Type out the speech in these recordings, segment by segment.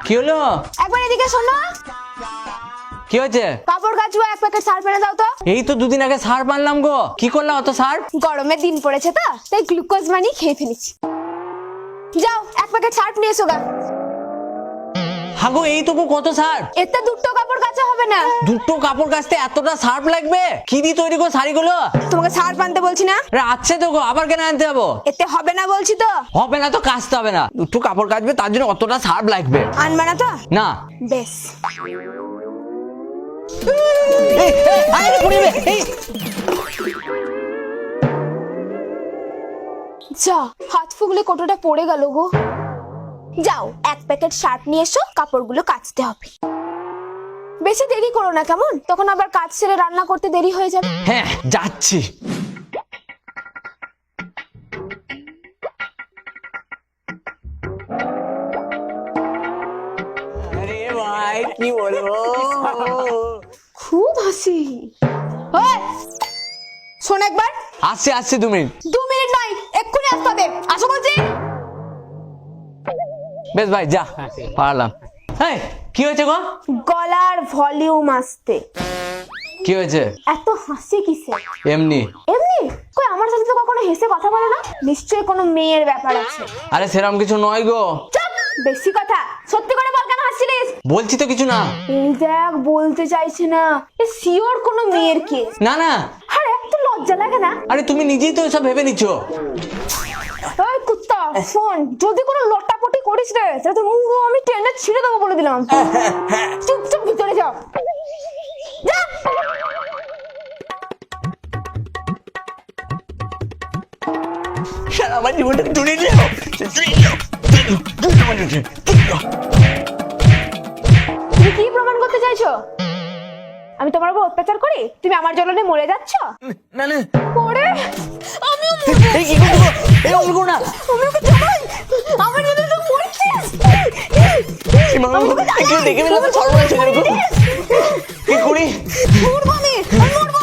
কি হলো? একবার এদিকে শোনো। কি হয়েছে? কাপড় কাচবো, এক প্যাকেট সার্ফ এনে দাও তো। এই তো দুদিন আগে সার্ফ আনলাম গো। কি করলাম অত সার্ফ? গরমের দিন পড়েছে তো, তাই গ্লুকোজ বানিয়ে খেয়ে ফেলেছি। যাও এক প্যাকেট সার্ফ নিয়ে এসো গা। হাগো এইটুকু কত সার্ফ? এতে দুটো কাপড় কাচা হবে না। দুটো কাপড় কাচতে এতটা সার্ফ লাগবে? কি দিয়ে তৈরি গো শাড়িগুলো? তোমাকে সার্ফ আনতে বলছি না? আরে আছে তো গো, আবার কেন আনতে যাবো? এতে হবে না বলছি তো। হবে না তো কাচতে হবে না, দুটো কাপড় কাচবে তার জন্য অতটা সার্ফ লাগবে আনবা না তো? না। বেশ। যা, হাত ফুগলে কতটা পড়ে গেল গো। যাও এক প্যাকেট সার্ফ নিয়ে এসো, কাপড়গুলো কাচতে হবে। বেশি দেরি করো না কেমন, তখন আবার কাজ সেরে রান্না করতে দেরি হয়ে যাবে। হ্যাঁ যাচ্ছি। আরে ভাই কি বলবো, খুব হাসি। ওই, শোন একবার। আসছে আসছে 2 মিনিট। 2 মিনিট নয়, এক্ষুনি আসতে হবে। আসো বলছি। বেশ ভাই যা, পারলাম। এই কি হয়েছে গো? গলার ভলিউম আসতে। কি হয়েছে? এত হাসি কিসে? এমনি। এমনি? কই আমার সাথে তো কখনো হেসে কথা বলে না, নিশ্চয়ই কোনো মেয়ের ব্যাপার আছে। আরে সেরকম কিছু নয় গো। চুপ, বেশি কথা। সত্যি করে বল, কেন হাসছিলিস? বলছি তো কিছু না। এই দেখ, বলতে চাইছে না। এ শিওর কোনো মেয়ের কেস। না না। আরে একটু লজ্জা লাগে না? আরে তুমি নিজেই তো এসব ভেবে নিচ্ছ। ওই কুত্তা, শোন, যদি কোনো লটাপটি করিস রে, তাহলে তোর মুখ আমি টেনে ছিঁড়ে দেবো বলে দিলাম। চুপচাপ ভিতরে যাও। যা। সারা আমার জীবনটা চুরি দিল। তুমি কি প্রমাণ করতে চাইছো? আমি তোমার উপর অত্যাচার করি, তুমি আমার জন্য মরে যাচ্ছ? না না। পরে আমি এই কি করছো? এই অমল করো না। আমি ওকে জানাই আমার জন্য তো মরছিস। দেখে ফেলে সর্বনাশ হয়ে যাবে। কি করি? মরবো আমি মরবো।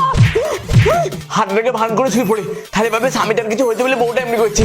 হাত রেখে ভান করে শুয়ে পড়ি, তাহলে ভাবে স্বামীটার কিছু হইতে বলে বউটা এমনি করছি।